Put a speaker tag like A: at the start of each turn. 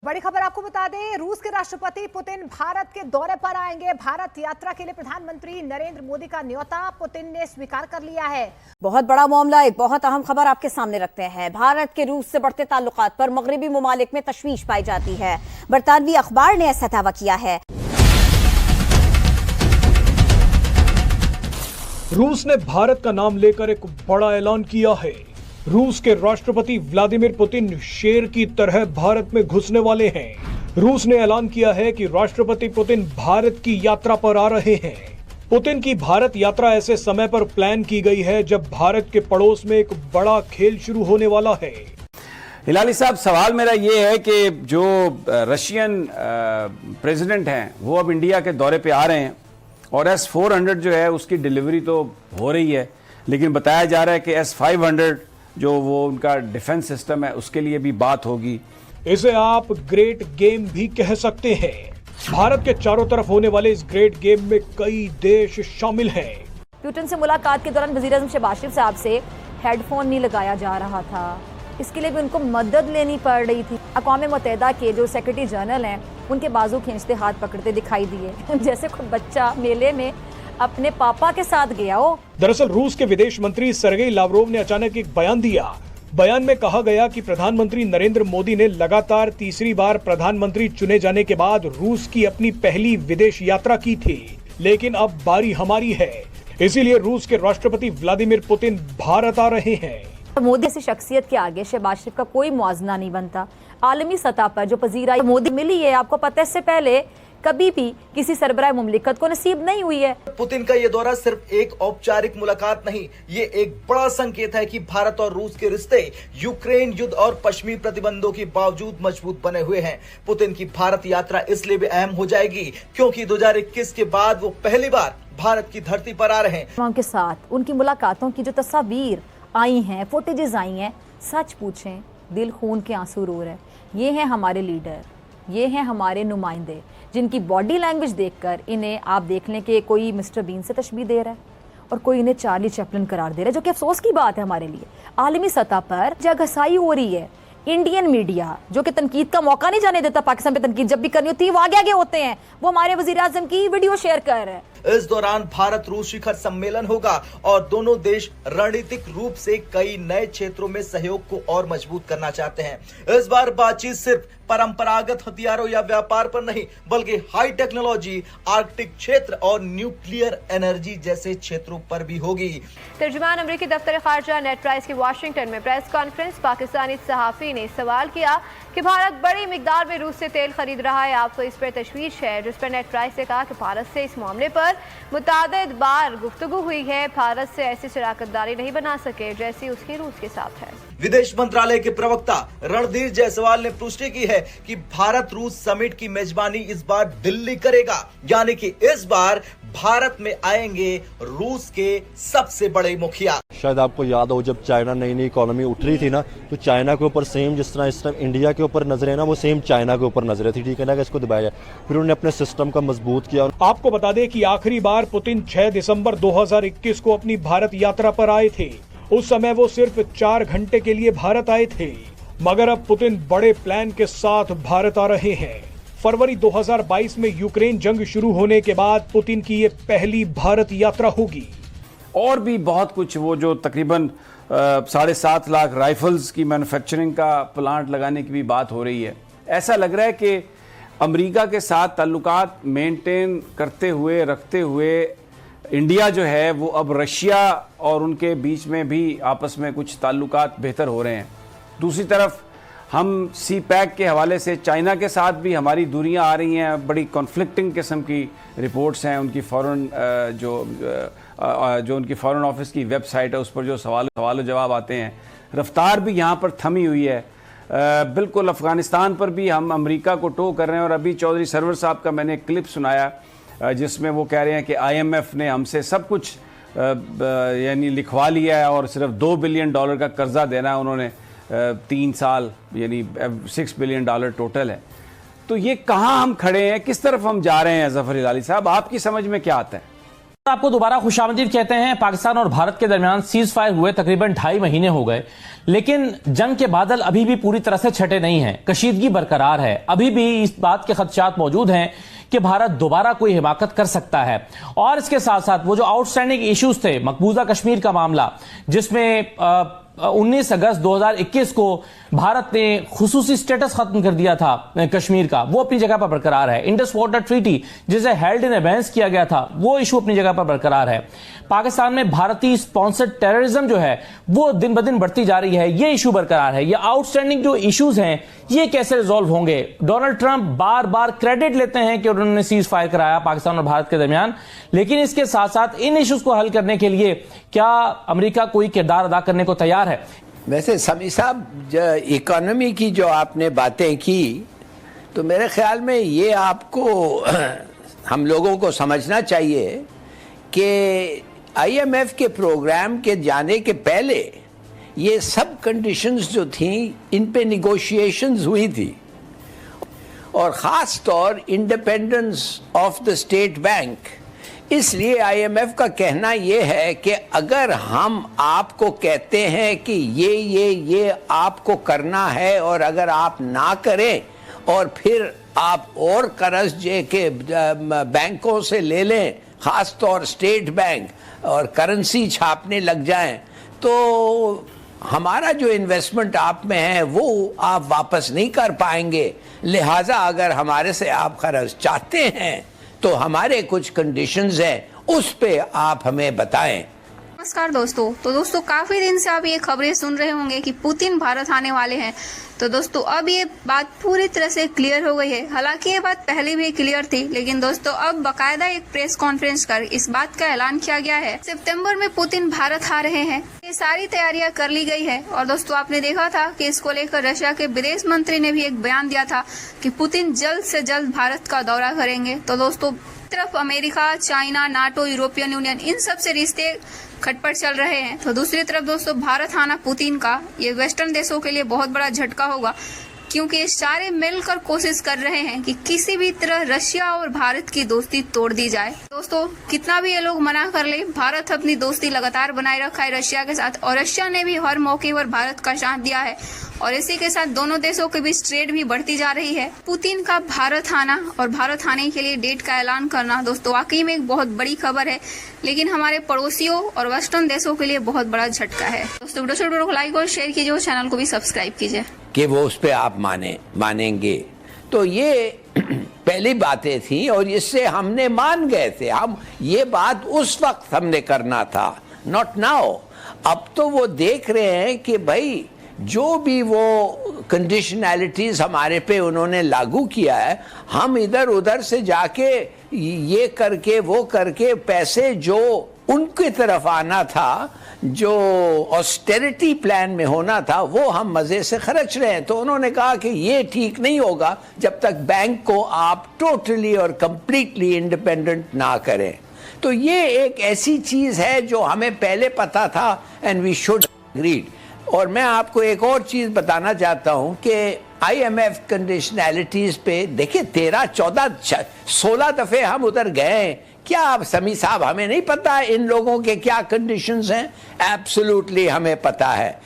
A: बड़ी खबर आपको बता दें, रूस के राष्ट्रपति पुतिन भारत के दौरे पर आएंगे। भारत यात्रा के लिए प्रधानमंत्री नरेंद्र मोदी का न्योता पुतिन ने स्वीकार कर लिया है।
B: बहुत बड़ा मामला, एक बहुत अहम खबर आपके सामने रखते हैं। भारत के रूस से बढ़ते ताल्लुकात पर मगरबी ममालिक में तशवीश पाई जाती है। बरतानवी अखबार ने ऐसा दावा किया है।
C: रूस ने भारत का नाम लेकर एक बड़ा ऐलान किया है। रूस के राष्ट्रपति व्लादिमीर पुतिन शेर की तरह भारत में घुसने वाले हैं। रूस ने ऐलान किया है कि राष्ट्रपति पुतिन भारत की यात्रा पर आ रहे हैं। पुतिन की भारत यात्रा ऐसे समय पर प्लान की गई है जब भारत के पड़ोस में एक बड़ा खेल शुरू होने वाला है।
D: हिलाली साहब, सवाल मेरा ये है कि जो रशियन प्रेसिडेंट हैं वो अब इंडिया के दौरे पे आ रहे हैं और S-400 जो है उसकी डिलीवरी तो हो रही है, लेकिन बताया जा रहा है कि S-500 जो वो उनका डिफेंस सिस्टम है उसके लिए भी बात होगी।
C: इसे आप ग्रेट गेम भी कह सकते हैं। भारत के चारों तरफ होने वाले इस ग्रेट गेम में कई देश शामिल हैं।
B: पुतिन से मुलाकात के दौरान वजीर आज़म शहबाज शरीफ साहब से हेडफोन नहीं लगाया जा रहा था, इसके लिए भी उनको मदद लेनी पड़ रही थी। अक़वाम मुत्तहिदा के जो सेक्रेटरी जनरल हैं उनके बाजू खींचते हाथ पकड़ते दिखाई दिए जैसे कोई बच्चा मेले में अपने पापा के साथ गया हो।
C: दरअसल रूस के विदेश मंत्री सरगेई लावरोव ने अचानक एक बयान दिया। बयान में कहा गया कि प्रधानमंत्री नरेंद्र मोदी ने लगातार तीसरी बार प्रधानमंत्री चुने जाने के बाद रूस की अपनी पहली विदेश यात्रा की थी, लेकिन अब बारी हमारी है, इसीलिए रूस के राष्ट्रपति व्लादिमीर पुतिन भारत आ रहे हैं।
B: मोदी ऐसी शख्सियत के आगे शहबाज शरीफ का कोई मुआवजा नहीं बनता। आलमी सतह पर जो पजीरा मोदी मिली है, आपको पता है इससे पहले कभी भी किसी सरबराह मुमलिकत को नसीब नहीं हुई है।
E: पुतिन का ये दौरा सिर्फ एक औपचारिक मुलाकात नहीं, ये एक बड़ा संकेत है कि भारत और रूस के रिश्ते यूक्रेन युद्ध और पश्चिमी प्रतिबंधों के बावजूद मजबूत बने हुए हैं। पुतिन की भारत यात्रा इसलिए भी अहम हो जाएगी क्योंकि 2021 के बाद वो पहली बार भारत की धरती पर आ रहे हैं।
B: उनके साथ उनकी मुलाकातों की जो तस्वीर आई हैं, फुटेजेस आई हैं, सच पूछें दिल खून के आंसू रो रहे हैं। ये हैं हमारे लीडर, ये हैं हमारे नुमाइंदे, जिनकी बॉडी लैंग्वेज देखकर इन्हें आप देख लें कि कोई मिस्टर बीन से तशबीह दे रहा है और कोई इन्हें चार्ली चैपलिन करार दे रहा है, जो कि अफसोस की बात है हमारे लिए। आलमी सतह पर जगहसाई हो रही है। इंडियन मीडिया जो कि तनकीद का मौका नहीं जाने देता, पाकिस्तान पे तनकीद जब भी करनी होती है वो आगे होते हैं, वो हमारे वजीर आज़म की वीडियो शेयर कर रहे हैं।
E: इस दौरान भारत रूस शिखर सम्मेलन होगा और दोनों देश रणनीतिक रूप से कई नए क्षेत्रों में सहयोग को और मजबूत करना चाहते हैं। इस बार बातचीत सिर्फ परंपरागत हथियारों या व्यापार पर नहीं, बल्कि हाई टेक्नोलॉजी, आर्कटिक क्षेत्र और न्यूक्लियर एनर्जी जैसे क्षेत्रों पर भी होगी।
F: तर्जुमान अमरीकी दफ्तर खारजा नेड प्राइस की वाशिंगटन में प्रेस कॉन्फ्रेंस। पाकिस्तानी सहाफी ने सवाल किया कि भारत बड़ी मिकदार में रूस से तेल खरीद रहा है, आपको इस पर तशवीश है, जिस पर नेड प्राइस ने कहा कि भारत से इस मामले पर मुतादिद बार गुफ्तगू हुई है, भारत से ऐसी शराकतदारी नहीं बना सके जैसी उसकी रूस के साथ है।
E: विदेश मंत्रालय के प्रवक्ता रणधीर जायसवाल ने पुष्टि की है कि भारत रूस समिट की मेजबानी इस बार दिल्ली करेगा, यानी कि इस बार भारत में आएंगे रूस के सबसे बड़े मुखिया।
G: शायद आपको याद हो जब चाइना नई नई इकोनॉमी उठ रही थी ना, तो चाइना के ऊपर सेम जिस तरह इस टाइम इंडिया के ऊपर नजरें ना, वो सेम चाइना के ऊपर नजरें थी, ठीक है ना, कि इसको दबाया जाए। फिर उन्होंने अपने सिस्टम का मजबूत किया।
C: आपको बता दें कि आखिरी बार पुतिन 6 दिसंबर 2021 को अपनी भारत यात्रा पर आए थे। उस समय वो सिर्फ 4 घंटे के लिए भारत आए थे, मगर अब पुतिन बड़े प्लान के साथ भारत आ रहे हैं। फरवरी 2022 में यूक्रेन जंग शुरू होने के बाद पुतिन की ये पहली भारत यात्रा होगी।
D: और भी बहुत कुछ, वो जो तकरीबन 7.5 लाख राइफल्स की मैन्युफैक्चरिंग का प्लांट लगाने की भी बात हो रही है। ऐसा लग रहा है कि अमेरिका के साथ ताल्लुकात मेंटेन करते हुए रखते हुए इंडिया जो है वो अब रशिया और उनके बीच में भी आपस में कुछ ताल्लुकात बेहतर हो रहे हैं। दूसरी तरफ हम CPEC के हवाले से चाइना के साथ भी हमारी दूरियां आ रही हैं। बड़ी कॉन्फ्लिक्टिंग किस्म की रिपोर्ट्स हैं। उनकी जो उनकी फ़ॉरेन ऑफिस की वेबसाइट है उस पर जो सवाल जवाब आते हैं, रफ्तार भी यहाँ पर थमी हुई है। बिल्कुल अफ़गानिस्तान पर भी हम अमेरिका को टो कर रहे हैं। और अभी चौधरी सरवर साहब का मैंने एक क्लिप सुनाया जिसमें वो कह रहे हैं कि IMF ने हमसे सब कुछ यानी लिखवा लिया है और सिर्फ $2 बिलियन का कर्जा देना है उन्होंने 3 साल, यानी $6 बिलियन टोटल है। तो ये कहाँ हम खड़े हैं, किस तरफ हम जा रहे हैं? ज़फ़र हिलाली साहब, आपकी समझ में क्या आता है?
H: आपको दोबारा खुशामदीद कहते हैं। पाकिस्तान और भारत के दरमियान सीज फायर हुए तकरीबन 2.5 महीने हो गए, लेकिन जंग के बादल अभी भी पूरी तरह से छटे नहीं हैं। कशीदगी बरकरार है। अभी भी इस बात के खदशात मौजूद हैं कि भारत दोबारा कोई हिमाकत कर सकता है। और इसके साथ साथ वो जो आउटस्टैंडिंग इश्यूज थे, मकबूजा कश्मीर का मामला, जिसमें 19 अगस्त 2021 को भारत ने खुसूसी स्टेटस खत्म कर दिया था कश्मीर का, वो अपनी जगह पर बरकरार है। इंडस वाटर ट्रीटी जिसे हेल्ड इन एबेंस किया गया था, वो इशू अपनी जगह पर बरकरार है। पाकिस्तान में भारतीय स्पॉन्सर्ड टेररिज्म जो है वो दिन ब दिन बढ़ती जा रही है, ये इशू बरकरार है। ये आउटस्टैंडिंग जो इश्यूज हैं ये कैसे रिजॉल्व होंगे? डोनाल्ड ट्रंप बार बार क्रेडिट लेते हैं कि उन्होंने सीज फायर कराया पाकिस्तान और भारत के दरमियान, लेकिन इसके साथ साथ इन इश्यूज को हल करने के लिए क्या अमेरिका कोई किरदार अदा करने को तैयार है?
I: वैसे समी साहब, इकोनॉमी की जो आपने बातें की, तो मेरे ख्याल में ये आपको हम लोगों को समझना चाहिए कि IMF के प्रोग्राम के जाने के पहले ये सब कंडीशंस जो थी, इन पे निगोशिएशंस हुई थी। और ख़ास तौर independence of the state bank, इसलिए IMF का कहना यह है कि अगर हम आपको कहते हैं कि ये आपको करना है और अगर आप ना करें और फिर आप और कर्ज के बैंकों से ले लें, ख़ास तौर स्टेट बैंक, और करेंसी छापने लग जाएं, तो हमारा जो इन्वेस्टमेंट आप में है वो आप वापस नहीं कर पाएंगे। लिहाजा अगर हमारे से आप कर्ज चाहते हैं तो हमारे कुछ कंडीशंस हैं, उस पे आप हमें बताएं।
J: नमस्कार दोस्तों। तो दोस्तों, काफी दिन से आप ये खबरें सुन रहे होंगे कि पुतिन भारत आने वाले हैं। तो दोस्तों, अब ये बात पूरी तरह से क्लियर हो गई है। हालांकि ये बात पहले भी क्लियर थी, लेकिन दोस्तों अब बाकायदा एक प्रेस कॉन्फ्रेंस कर इस बात का ऐलान किया गया है। सितंबर में पुतिन भारत आ रहे हैं, ये सारी तैयारियां कर ली गई है। और दोस्तों, आपने देखा था कि इसको लेकर रशिया के विदेश मंत्री ने भी एक बयान दिया था कि पुतिन जल्द से जल्द भारत का दौरा करेंगे। तो दोस्तों, तरफ America, China, NATO, European Union, इन सब से रिश्ते खटपट चल रहे हैं। तो दूसरी तरफ दोस्तों, भारत आना पुतिन का ये वेस्टर्न देशों के लिए बहुत बड़ा झटका होगा, क्योंकि ये सारे मिलकर कोशिश कर रहे हैं कि किसी भी तरह रशिया और भारत की दोस्ती तोड़ दी जाए। दोस्तों, कितना भी ये लोग मना कर ले, भारत अपनी दोस्ती लगातार बनाए रखा है रशिया के साथ, और रशिया ने भी हर मौके पर भारत का साथ दिया है। और इसी के साथ दोनों देशों के बीच ट्रेड भी बढ़ती जा रही है। पुतिन का भारत आना और भारत आने के लिए डेट का ऐलान करना दोस्तों वाकई में एक बहुत बड़ी खबर है, लेकिन हमारे पड़ोसियों और वेस्टर्न देशों के लिए बहुत बड़ा झटका है। दोस्तों, वीडियो को लाइक और शेयर कीजिए और चैनल को भी सब्सक्राइब कीजिए
I: कि वो उस पे आप मानेंगे। तो ये पहली बातें थी और इससे हमने मान गए थे। हम ये बात उस वक्त हमने करना था, नॉट नाउ। अब तो वो देख रहे हैं कि भाई जो भी वो कंडीशनैलिटीज हमारे पे उन्होंने लागू किया है, हम इधर उधर से जाके ये करके वो करके पैसे जो उनकी तरफ आना था, जो ऑस्टेरिटी प्लान में होना था, वो हम मजे से खर्च रहे हैं। तो उन्होंने कहा कि ये ठीक नहीं होगा जब तक बैंक को आप टोटली और कंप्लीटली इंडिपेंडेंट ना करें। तो ये एक ऐसी चीज है जो हमें पहले पता था एंड वी शुड एग्रीड। और मैं आपको एक और चीज बताना चाहता हूं कि IMF कंडीशनैलिटीज पे देखिए 13, 14, 16 दफे हम उधर गए। क्या आप समी साहब, हमें नहीं पता इन लोगों के क्या कंडीशंस हैं? एब्सोल्युटली हमें पता है।